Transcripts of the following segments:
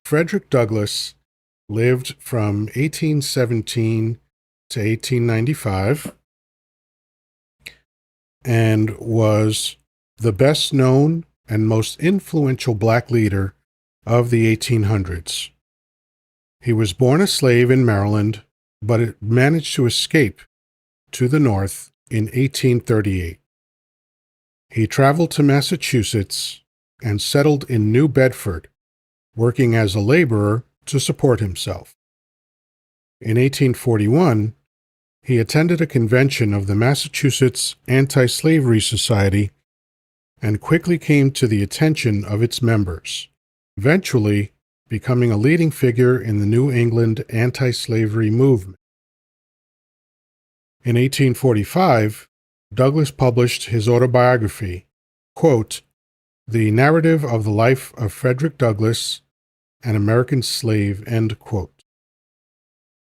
Frederick Douglass lived from 1817 to 1895 and was the best known and most influential black leader of the 1800s. He was born a slave in Maryland, but managed to escape to the North in 1838. He traveled to Massachusetts and settled in New Bedford, working as a laborer to support himself. In 1841, he attended a convention of the Massachusetts Anti-Slavery Society and quickly came to the attention of its members, eventually becoming a leading figure in the New England anti-slavery movement. In 1845, Douglass published his autobiography, quote, "The Narrative of the Life of Frederick Douglass, an American Slave," end quote.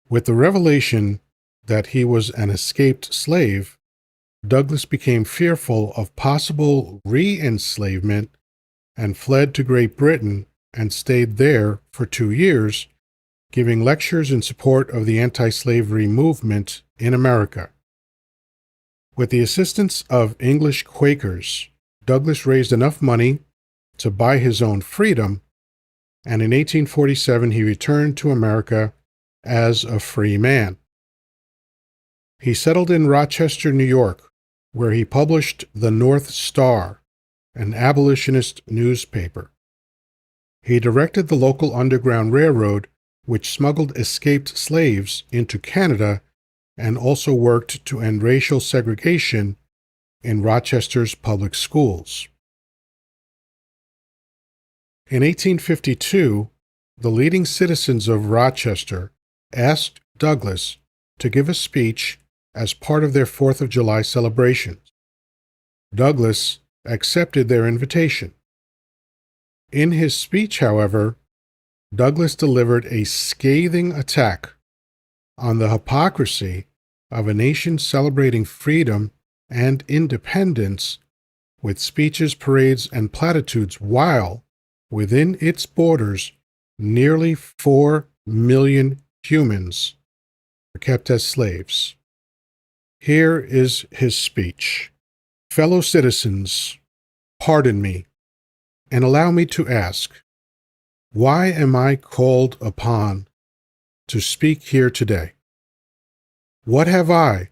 With the revelation that he was an escaped slave, Douglass became fearful of possible re-enslavement and fled to Great Britain and stayed there for 2 years, giving lectures in support of the anti-slavery movement in America. With the assistance of English Quakers, Douglass raised enough money to buy his own freedom, and in 1847 he returned to America as a free man. He settled in Rochester, New York, where he published the North Star, an abolitionist newspaper. He directed the local Underground Railroad, which smuggled escaped slaves into Canada, and also worked to end racial segregation in Rochester's public schools. In 1852, the leading citizens of Rochester asked Douglass to give a speech as part of their 4th of July celebrations. Douglass accepted their invitation. In his speech, however, Douglass delivered a scathing attack on the hypocrisy of a nation celebrating freedom and independence with speeches, parades, and platitudes, while within its borders nearly 4 million humans were kept as slaves. Here is his speech. "Fellow citizens, pardon me, and allow me to ask, why am I called upon to speak here today? What have I,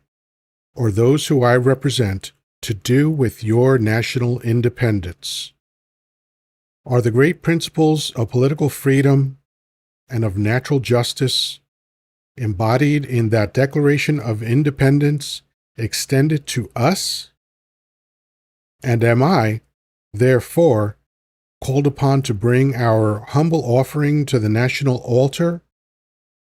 or those who I represent, to do with your national independence? Are the great principles of political freedom and of natural justice embodied in that Declaration of Independence extended to us? And am I, therefore, called upon to bring our humble offering to the national altar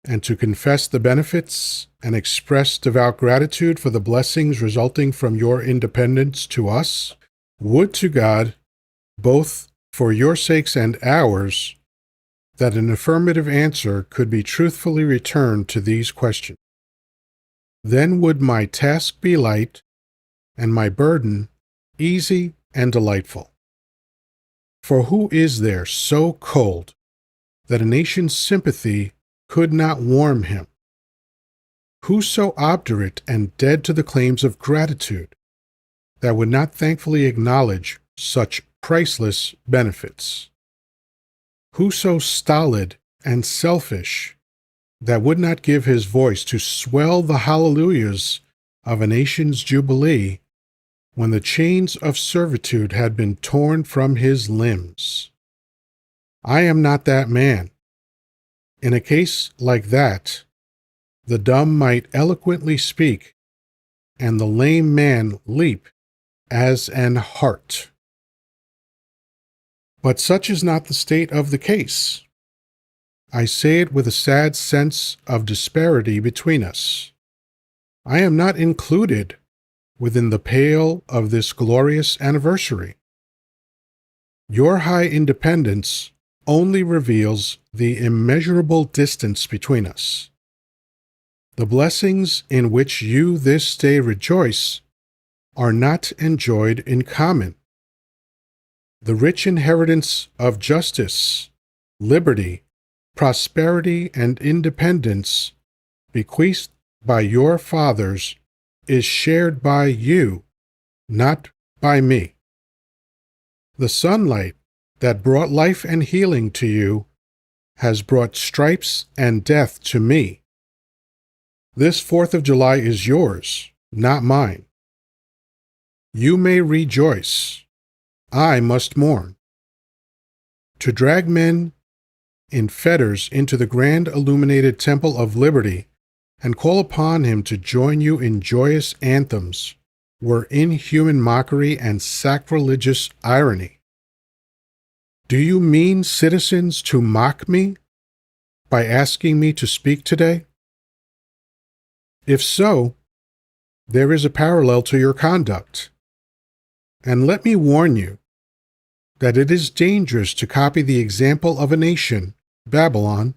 and to confess the benefits and express devout gratitude for the blessings resulting from your independence to us? Would to God, both for your sakes and ours, that an affirmative answer could be truthfully returned to these questions. Then would my task be light and my burden easy and delightful. For who is there so cold that a nation's sympathy could not warm him? Who so obdurate and dead to the claims of gratitude that would not thankfully acknowledge such priceless benefits? Who so stolid and selfish that would not give his voice to swell the hallelujahs of a nation's jubilee when the chains of servitude had been torn from his limbs? I am not that man. In a case like that, the dumb might eloquently speak, and the lame man leap as an hart. But such is not the state of the case. I say it with a sad sense of disparity between us. I am not included within the pale of this glorious anniversary. Your high independence only reveals the immeasurable distance between us. The blessings in which you this day rejoice are not enjoyed in common. The rich inheritance of justice, liberty, prosperity and independence bequeathed by your fathers is shared by you, not by me. The sunlight that brought life and healing to you has brought stripes and death to me. This 4th of July is yours, not mine. You may rejoice. I must mourn. To drag men in fetters into the grand illuminated temple of liberty and call upon him to join you in joyous anthems were inhuman mockery and sacrilegious irony. Do you mean, citizens, to mock me by asking me to speak today? If so, there is a parallel to your conduct. And let me warn you that it is dangerous to copy the example of a nation, Babylon,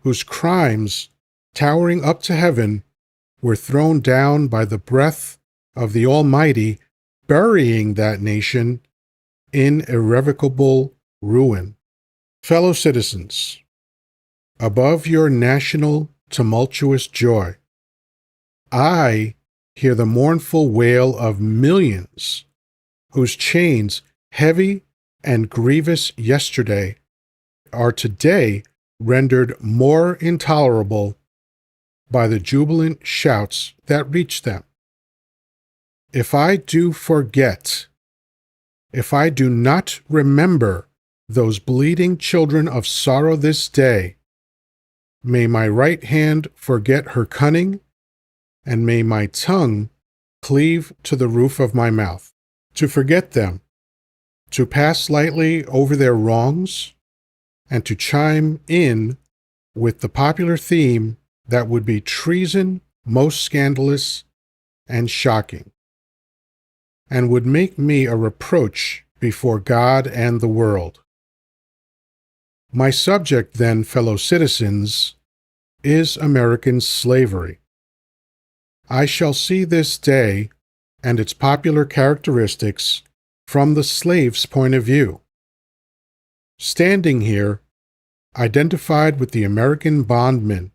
whose crimes, towering up to heaven, were thrown down by the breath of the Almighty, burying that nation in irrevocable ruin. Fellow citizens, above your national tumultuous joy, I hear the mournful wail of millions whose chains, heavy and grievous yesterday, are today rendered more intolerable by the jubilant shouts that reach them. If I do forget, if I do not remember those bleeding children of sorrow this day, may my right hand forget her cunning, and may my tongue cleave to the roof of my mouth. To forget them, to pass lightly over their wrongs, and to chime in with the popular theme that would be treason most scandalous and shocking, and would make me a reproach before God and the world. My subject, then, fellow citizens, is American slavery. I shall see this day and its popular characteristics from the slave's point of view. Standing here, identified with the American bondman,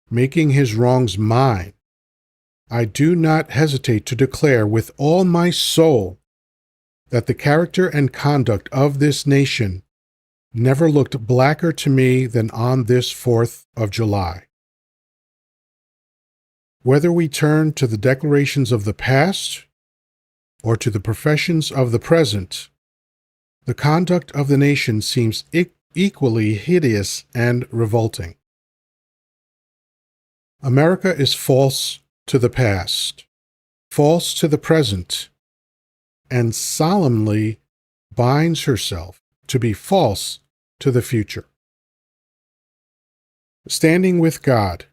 making his wrongs mine, I do not hesitate to declare with all my soul that the character and conduct of this nation never looked blacker to me than on this 4th of July. Whether we turn to the declarations of the past or to the professions of the present, the conduct of the nation seems equally hideous and revolting. America is false to the past, false to the present, and solemnly binds herself to be false to the future. Standing with God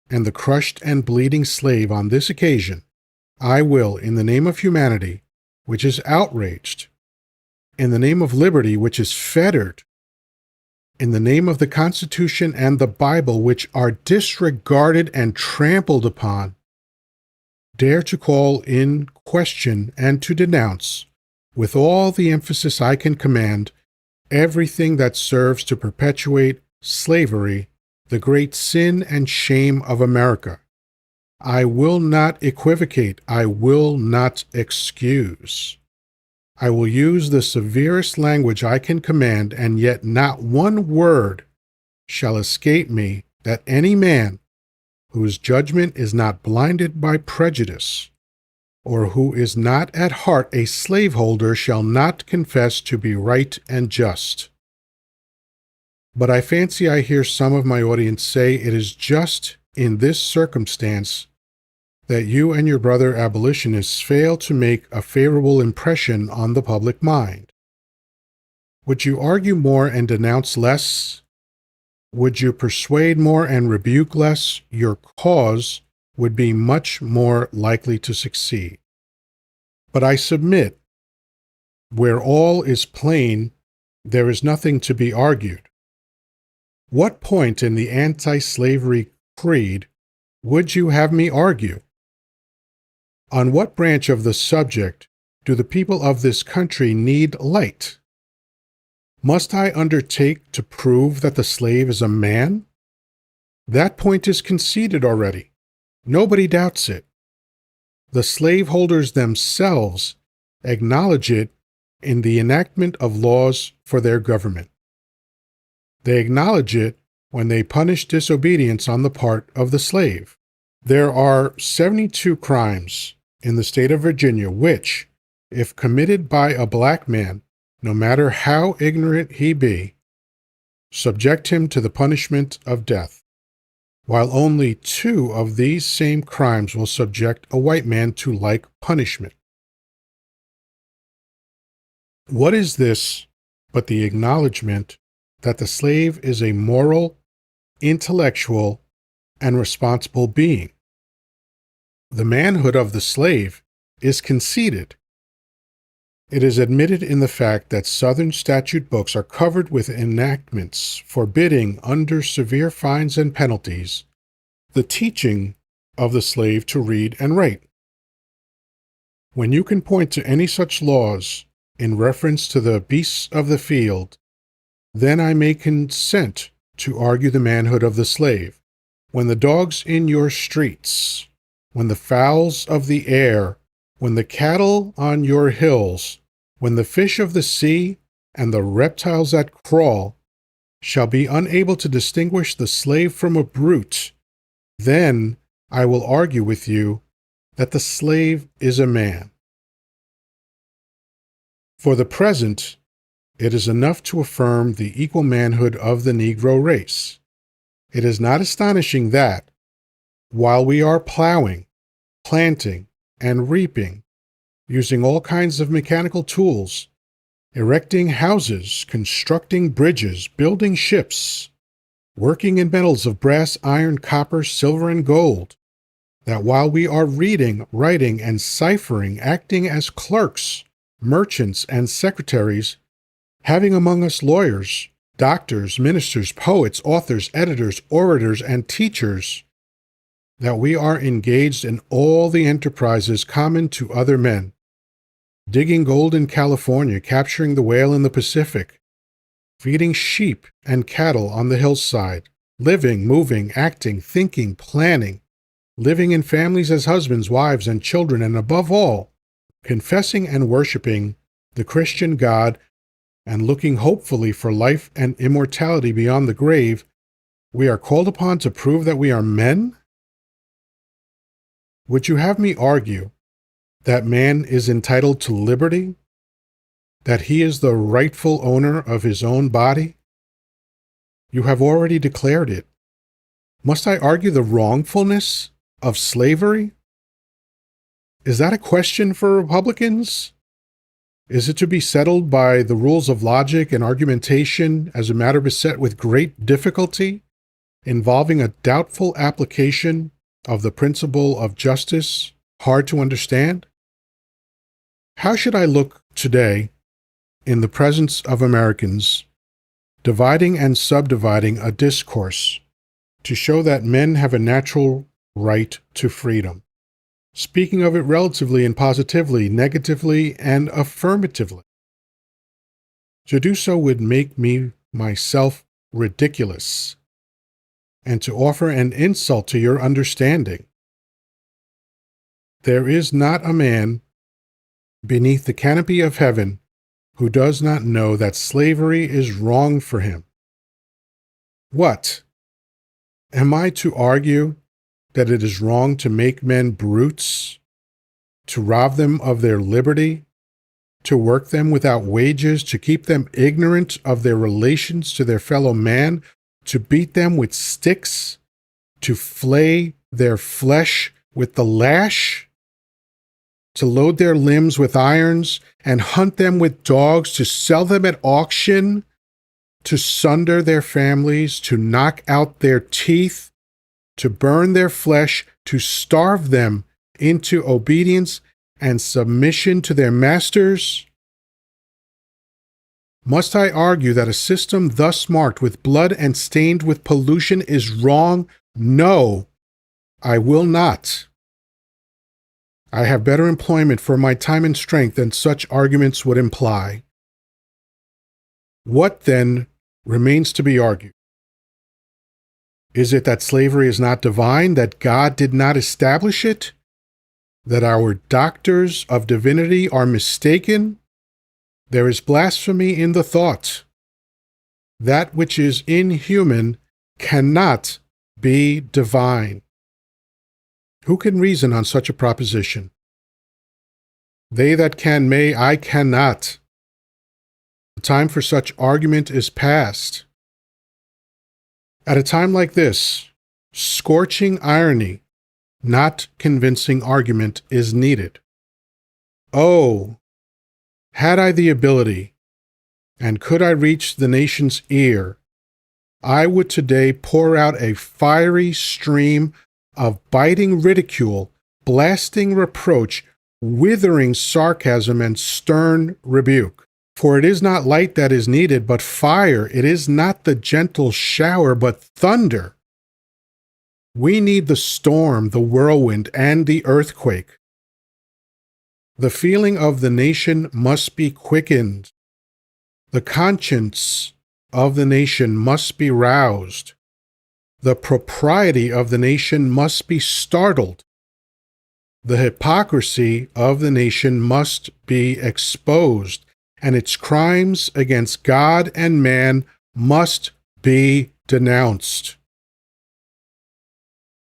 and the crushed and bleeding slave on this occasion, I will, in the name of humanity, which is outraged, in the name of liberty, which is fettered, in the name of the Constitution and the Bible, which are disregarded and trampled upon, dare to call in question and to denounce, with all the emphasis I can command, everything that serves to perpetuate slavery, the great sin and shame of America. I will not equivocate. I will not excuse. I will use the severest language I can command, and yet not one word shall escape me that any man whose judgment is not blinded by prejudice, or who is not at heart a slaveholder, shall not confess to be right and just. But I fancy I hear some of my audience say it is just in this circumstance that you and your brother abolitionists fail to make a favorable impression on the public mind. Would you argue more and denounce less? Would you persuade more and rebuke less? Your cause would be much more likely to succeed. But I submit, where all is plain, there is nothing to be argued. What point in the anti-slavery creed would you have me argue? On what branch of the subject do the people of this country need light? Must I undertake to prove that the slave is a man? That point is conceded already. Nobody doubts it. The slaveholders themselves acknowledge it in the enactment of laws for their government. They acknowledge it when they punish disobedience on the part of the slave. There are 72 crimes in the state of Virginia which, if committed by a black man, no matter how ignorant he be, subject him to the punishment of death, while only 2 of these same crimes will subject a white man to like punishment. What is this but the acknowledgement that the slave is a moral, intellectual, and responsible being? The manhood of the slave is conceded. It is admitted in the fact that Southern statute books are covered with enactments forbidding, under severe fines and penalties, the teaching of the slave to read and write. When you can point to any such laws in reference to the beasts of the field, then I may consent to argue the manhood of the slave. When the dogs in your streets, when the fowls of the air, when the cattle on your hills, when the fish of the sea and the reptiles that crawl shall be unable to distinguish the slave from a brute, then I will argue with you that the slave is a man. For the present, it is enough to affirm the equal manhood of the Negro race. It is not astonishing that, while we are plowing, planting, and reaping, using all kinds of mechanical tools, erecting houses, constructing bridges, building ships, working in metals of brass, iron, copper, silver, and gold, that while we are reading, writing, and ciphering, acting as clerks, merchants, and secretaries, having among us lawyers, doctors, ministers, poets, authors, editors, orators, and teachers, that we are engaged in all the enterprises common to other men, digging gold in California, capturing the whale in the Pacific, feeding sheep and cattle on the hillside, living, moving, acting, thinking, planning, living in families as husbands, wives, and children, and above all, confessing and worshiping the Christian God and looking hopefully for life and immortality beyond the grave, we are called upon to prove that we are men? Would you have me argue that man is entitled to liberty? That he is the rightful owner of his own body? You have already declared it. Must I argue the wrongfulness of slavery? Is that a question for Republicans? Is it to be settled by the rules of logic and argumentation as a matter beset with great difficulty, involving a doubtful application of the principle of justice, hard to understand? How should I look today in the presence of Americans, dividing and subdividing a discourse to show that men have a natural right to freedom, speaking of it relatively and positively, negatively and affirmatively? To do so would make me myself ridiculous, and to offer an insult to your understanding. There is not a man beneath the canopy of heaven who does not know that slavery is wrong for him. What? Am I to argue that it is wrong to make men brutes, to rob them of their liberty, to work them without wages, to keep them ignorant of their relations to their fellow man, to beat them with sticks, to flay their flesh with the lash, to load their limbs with irons and hunt them with dogs, to sell them at auction, to sunder their families, to knock out their teeth, to burn their flesh, to starve them into obedience and submission to their masters? Must I argue that a system thus marked with blood and stained with pollution is wrong? No, I will not. I have better employment for my time and strength than such arguments would imply. What then remains to be argued? Is it that slavery is not divine, that God did not establish it, that our doctors of divinity are mistaken? There is blasphemy in the thought. That which is inhuman cannot be divine. Who can reason on such a proposition? They that can may, I cannot. The time for such argument is past. At a time like this, scorching irony, not convincing argument, is needed. Oh, had I the ability, and could I reach the nation's ear, I would today pour out a fiery stream of biting ridicule, blasting reproach, withering sarcasm, and stern rebuke. For it is not light that is needed, but fire. It is not the gentle shower, but thunder. We need the storm, the whirlwind, and the earthquake. The feeling of the nation must be quickened. The conscience of the nation must be roused. The propriety of the nation must be startled. The hypocrisy of the nation must be exposed, and its crimes against God and man must be denounced.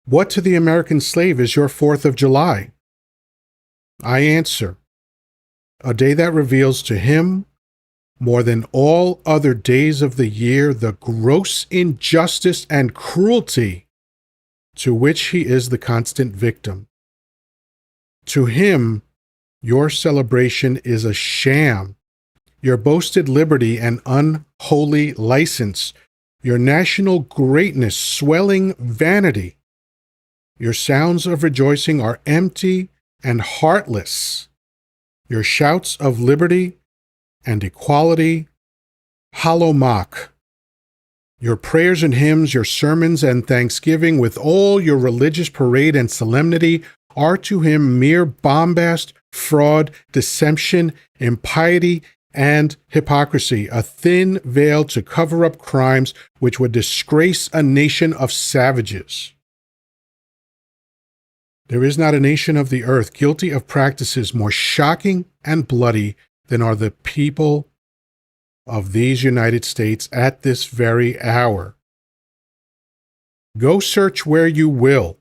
What to the American slave is your 4th of July? I answer, a day that reveals to him, more than all other days of the year, the gross injustice and cruelty to which he is the constant victim. To him, your celebration is a sham. Your boasted liberty an unholy license, your national greatness swelling vanity. Your sounds of rejoicing are empty and heartless. Your shouts of liberty and equality, hollow mock. Your prayers and hymns, your sermons and thanksgiving, with all your religious parade and solemnity, are to him mere bombast, fraud, deception, impiety, and hypocrisy, a thin veil to cover up crimes which would disgrace a nation of savages. There is not a nation of the earth guilty of practices more shocking and bloody than are the people of these United States at this very hour. Go search where you will.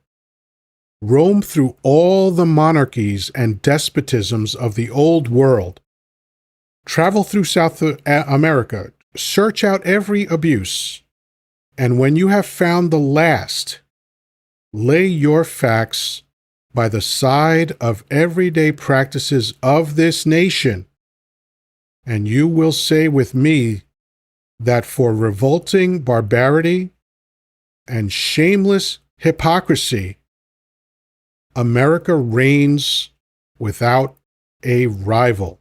Roam through all the monarchies and despotisms of the old world. Travel through South America, search out every abuse, and when you have found the last, lay your facts by the side of everyday practices of this nation, and you will say with me that for revolting barbarity and shameless hypocrisy, America reigns without a rival.